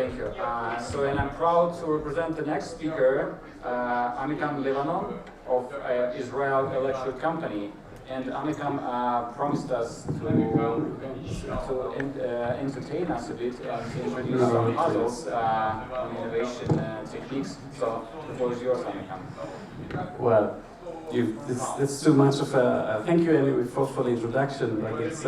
Thank you. And I'm proud to represent the next speaker, Amikam Levanon of Israel Electric Company. And Amikam promised us to entertain us a bit and to introduce some puzzles on innovation techniques. So the floor is yours, Amikam. Well, it's too much of a thank you anyway for the introduction, but it's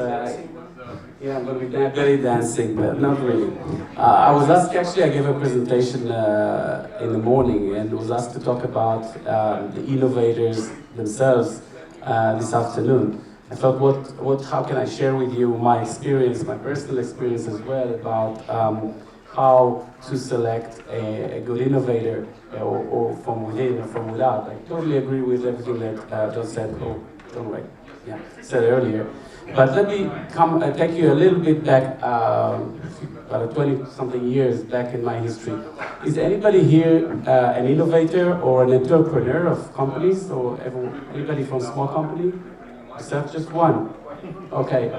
yeah, I'm going to be belly dancing, but not really. I was asked, actually I gave a presentation in the morning and was asked to talk about the innovators themselves this afternoon. I thought, how can I share with you my experience, my personal experience as well, about how to select a good innovator, or from within or from without. I totally agree with everything that John said, said earlier. But let me take you a little bit back, about 20-something years back in my history. Is anybody here an innovator or an entrepreneur of companies, or anybody from a small company? Except just one. Okay.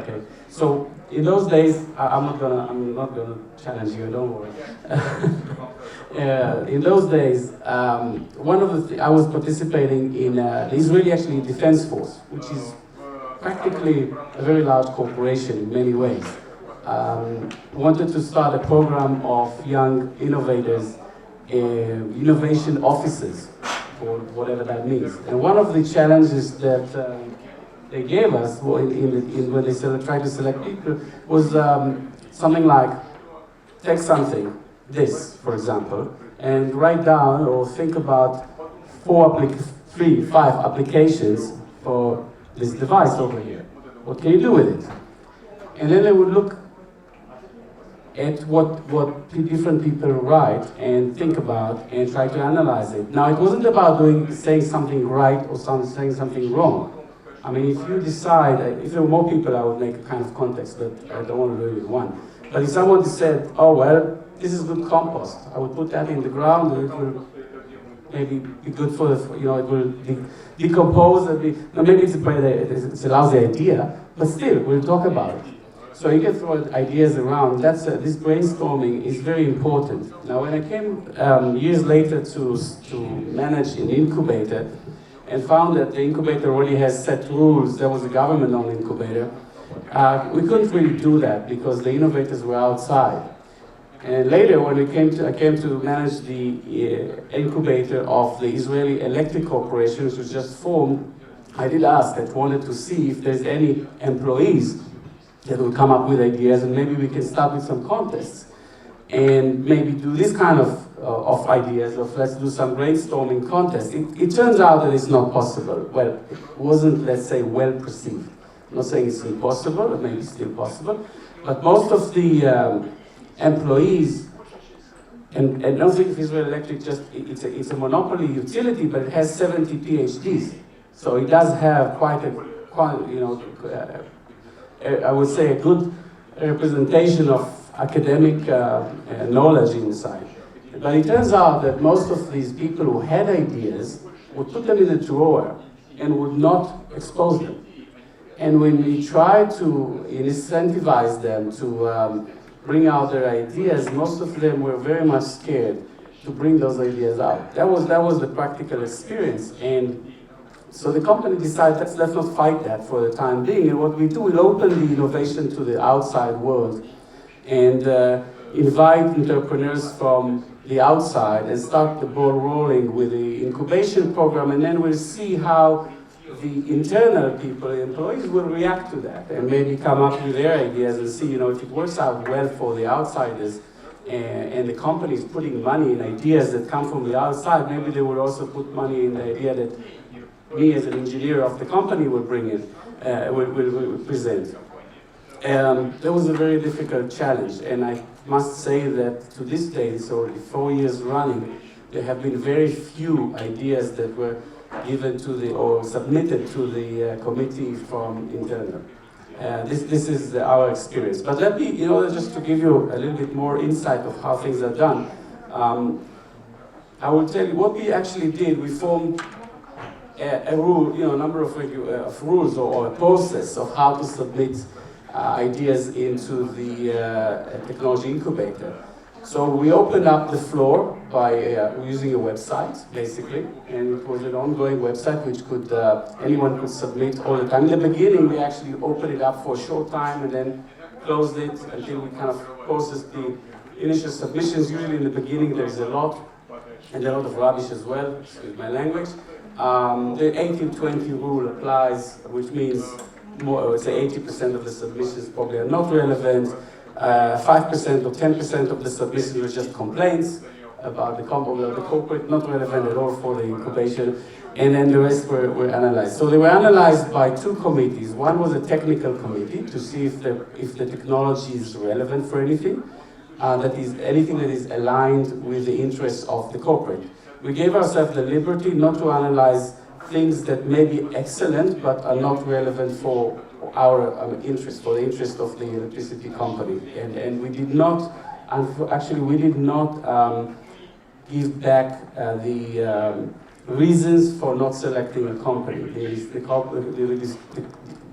So in those days, I'm not gonna challenge you. Don't worry. In those days, I was participating in the Israeli Defense Force, which is practically a very large corporation in many ways. Wanted to start a program of young innovators, innovation officers, or whatever that means. And one of the challenges that they gave us when they tried to select people was something like, take something, this, for example, and write down or think about 5 applications for this device over here. What can you do with it? And then they would look at what different people write and think about and try to analyze it. Now, it wasn't about saying something right or saying something wrong. I mean, if you decide, if there were more people, I would make a kind of context, but I don't want to do it with one. But if someone said, oh, well, this is good compost, I would put that in the ground and it will maybe be good for it will decompose. Maybe it's a lousy idea, but still, we'll talk about it. So you can throw ideas around. This brainstorming is very important. Now, when I came years later to manage an incubator, and found that the incubator already has set rules, there was a government-owned incubator, we couldn't really do that because the innovators were outside. And later, when I came to manage the incubator of the Israeli Electric Corporation, which was just formed, I did ask, I wanted to see if there's any employees that will come up with ideas, and maybe we can start with some contests and maybe do this kind of ideas of let's do some brainstorming contest. It turns out that it's not possible. Well, it wasn't, let's say, well perceived. I'm not saying it's impossible, it may be still possible, but most of the employees, and I don't think of Israel Electric it's a monopoly utility, but it has 70 PhDs. So it does have I would say a good representation of academic knowledge inside. But it turns out that most of these people who had ideas would put them in a drawer and would not expose them. And when we tried to incentivize them to bring out their ideas, most of them were very much scared to bring those ideas out. That was the practical experience. And so the company decided, let's not fight that for the time being. And what we do, we'll open the innovation to the outside world and invite entrepreneurs from the outside and start the ball rolling with the incubation program, and then we'll see how the internal people, the employees, will react to that and maybe come up with their ideas and see, if it works out well for the outsiders and the company is putting money in ideas that come from the outside, maybe they will also put money in the idea that me as an engineer of the company will bring in, will present. That was a very difficult challenge, and I must say that to this day, it's already 4 years running, there have been very few ideas that were given to or submitted to the committee from internal. This is our experience. But let me, just to give you a little bit more insight of how things are done, I will tell you what we actually did. We formed a rule, a number of rules or a process of how to submit ideas into the technology incubator. So we opened up the floor by using a website, basically, and it was an ongoing website which could anyone could submit all the time. In the beginning, we actually opened it up for a short time and then closed it until we kind of processed the initial submissions. Usually in the beginning there's a lot, and a lot of rubbish as well, excuse my language. The 80-20 rule applies, which means more, I would say 80% of the submissions probably are not relevant. 5% or 10% of the submissions were just complaints about the corporate, not relevant at all for the incubation, and then the rest were analyzed. So they were analyzed by two committees. One was a technical committee to see if the technology is relevant for anything, that is anything that is aligned with the interests of the corporate. We gave ourselves the liberty not to analyze things that may be excellent but are not relevant for our interest, for the interest of the electricity company. And we did not, actually we did not give back the reasons for not selecting a company.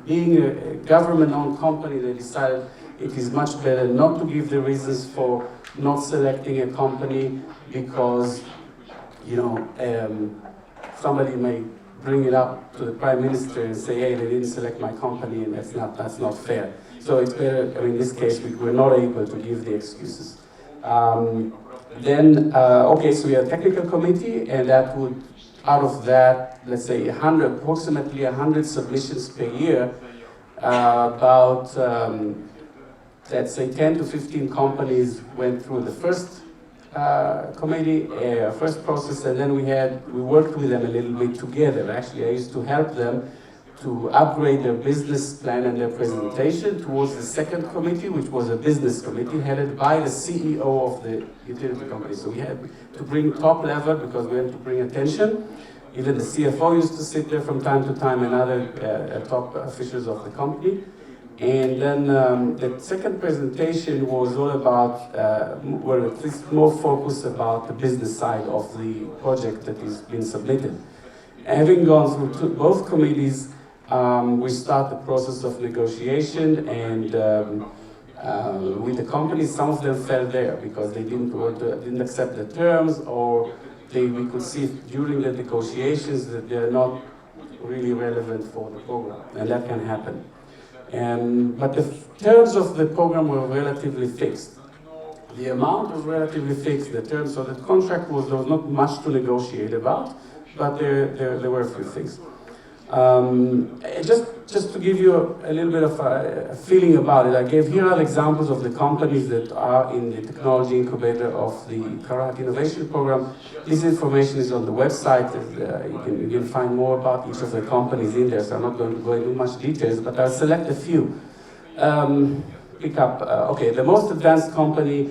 Being a government-owned company, they decided it is much better not to give the reasons for not selecting a company because, you know, somebody may bring it up to the Prime Minister and say, hey, they didn't select my company, and that's not fair. So it's better, I mean, in this case, we're not able to give the excuses. Okay, so we have a technical committee, and that would, out of that, let's say approximately 100 submissions per year, about, let's say 10 to 15 companies went through the first committee, first process, and then we worked with them a little bit together. Actually, I used to help them to upgrade their business plan and their presentation towards the second committee, which was a business committee headed by the CEO of the utility company. So we had to bring top level because we had to bring attention. Even the CFO used to sit there from time to time, and other top officials of the company. And then the second presentation was all about, well, at least more focused about the business side of the project that is being submitted. Having gone through both committees, we start the process of negotiation, and with the companies, some of them fell there because they didn't accept the terms, or we could see during the negotiations that they're not really relevant for the program, and that can happen. But the terms of the program were relatively fixed. The amount was relatively fixed, the terms of the contract there was not much to negotiate about, but there were a few things. Just to give you a little bit of a feeling about it, here are examples of the companies that are in the technology incubator of the KARAT Innovation Program. This information is on the website. You can find more about each of the companies in there, so I'm not going to go into much details, but I'll select a few. Okay, the most advanced company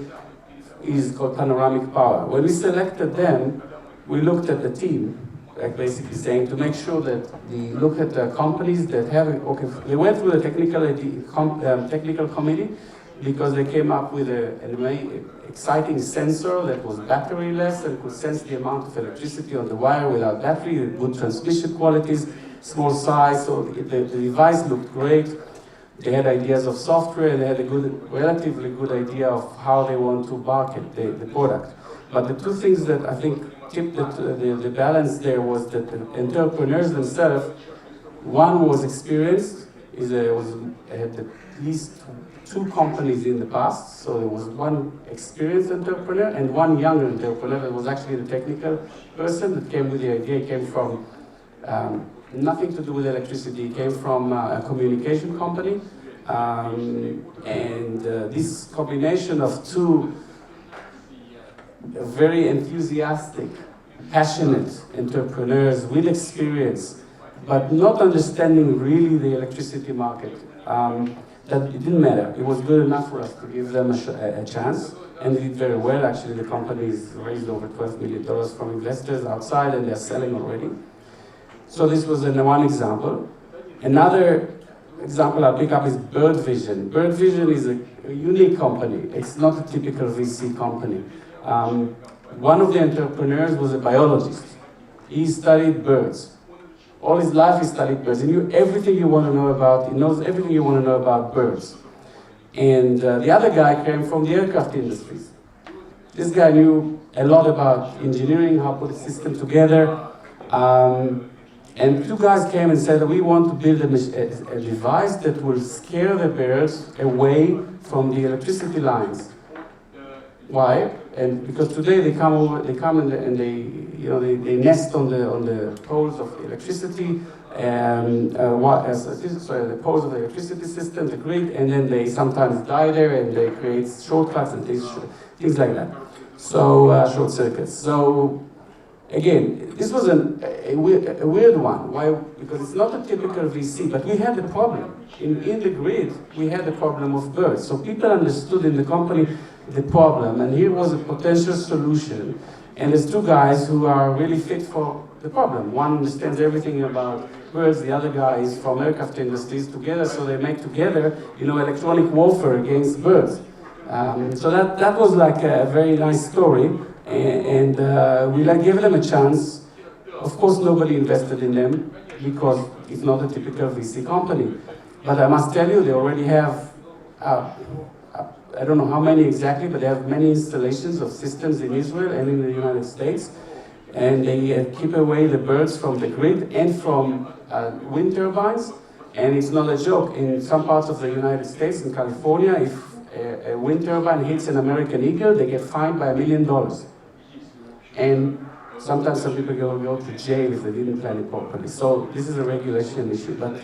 is called Panoramic Power. When we selected them, we looked at the team, like basically saying to make sure that we look at the companies that have, okay, they went through the technical committee because they came up with an exciting sensor that was battery-less and could sense the amount of electricity on the wire without battery, good transmission qualities, small size, so the device looked great. They had ideas of software, and they had a relatively good idea of how they want to market the product. But the two things that I think tipped the balance there was that the entrepreneurs themselves, one was experienced, had at least 2 companies in the past, so there was one experienced entrepreneur and one younger entrepreneur that was actually the technical person that came with the idea. He came from nothing to do with electricity. He came from a communication company, and this combination of 2 very enthusiastic, passionate entrepreneurs with experience, but not understanding really the electricity market. That it didn't matter. It was good enough for us to give them a chance, and they did very well. Actually, the company's raised over $12 million from investors outside, and they're selling already. So this was one example. Another example I'll pick up is Bird Vision. Bird Vision is a unique company. It's not a typical VC company. One of the entrepreneurs was a biologist. He studied birds. All his life he studied birds. He knew everything you want to know about. He knows everything you want to know about birds. And the other guy came from the aircraft industries. This guy knew a lot about engineering, how to put a system together. And two guys came and said that we want to build a device that will scare the birds away from the electricity lines. Why? And because today they come and they nest on the poles of the electricity, the poles of the electricity system, the grid, and then they sometimes die there and they create shortcuts and things like that. So short circuits. So again, this was a weird one. Why? Because it's not a typical VC, but we had the problem. In the grid, we had the problem of birds. So people understood in the company the problem, and here was a potential solution. And there's two guys who are really fit for the problem. One understands everything about birds, the other guy is from aircraft industries together, so they make together, electronic warfare against birds. So that was like a very nice story. And we gave them a chance. Of course, nobody invested in them because it's not a typical VC company. But I must tell you, they already have, I don't know how many exactly, but they have many installations of systems in Israel and in the United States. And they keep away the birds from the grid and from wind turbines. And it's not a joke. In some parts of the United States, in California, if a wind turbine hits an American eagle, they get fined by $1 million. And sometimes some people go to jail if they didn't plan it properly. So this is a regulation issue, but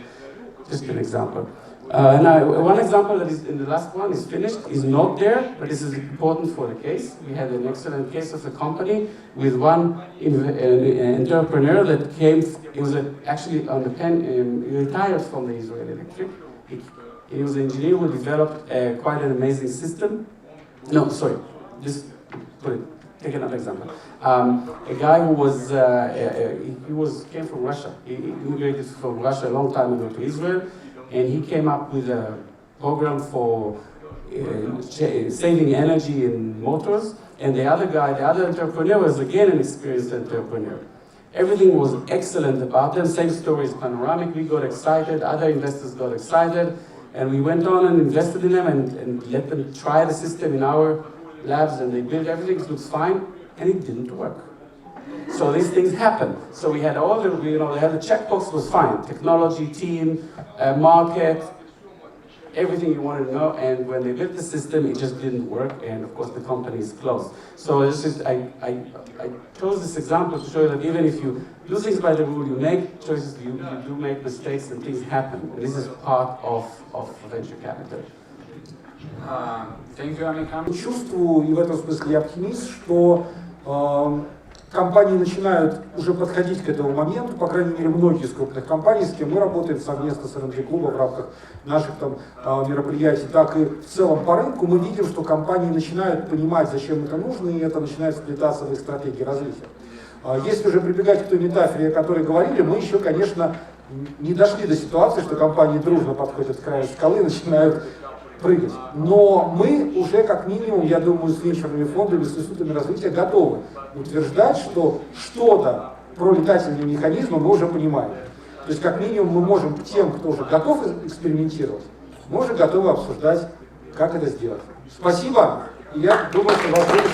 just an example. Now, one example that is in the last one is finished, is not there, but this is important for the case. We had an excellent case of a company with one entrepreneur that came, he was actually on the he retired from the Israel Electric. He was an engineer who developed quite an amazing system. No, sorry, just take another example. A guy who came from Russia. He immigrated from Russia a long time ago to Israel, and he came up with a program for saving energy in motors. And the other entrepreneur was again an experienced entrepreneur. Everything was excellent about them. Same story as Panoramic. We got excited. Other investors got excited. And we went on and invested in them and let them try the system in our labs, and they built everything. It looks fine, and it didn't work. So these things happen. So we had all the, they had the checkbox was fine. Technology, team, market, everything you wanted to know. And when they built the system, it just didn't work. And of course, the company is closed. So this is, I chose this example to show you that even if you do things by the rule, you make choices, you do make mistakes, and things happen. And this is part of venture capital. Thank you, Amikam. Чувствую, и в этом смысле я оптимист, что компании начинают уже подходить к этому моменту, по крайней мере, многие из крупных компаний, с кем мы работаем совместно с iR&Dclub в рамках наших мероприятий, так и в целом по рынку, мы видим, что компании начинают понимать, зачем это нужно, и это начинает вплетаться в их стратегии развития. Если уже прибегать к той метафоре, о которой говорили, мы еще, конечно, не дошли до ситуации, что компании дружно подходят к краю скалы и начинают прыгать. Но мы уже как минимум, я думаю, с венчурными фондами, с институтами развития готовы утверждать, что что-то про летательные механизмы мы уже понимаем. То есть как минимум мы можем тем, кто уже готов экспериментировать, мы уже готовы обсуждать, как это сделать. Спасибо. И я думаю, что вас будет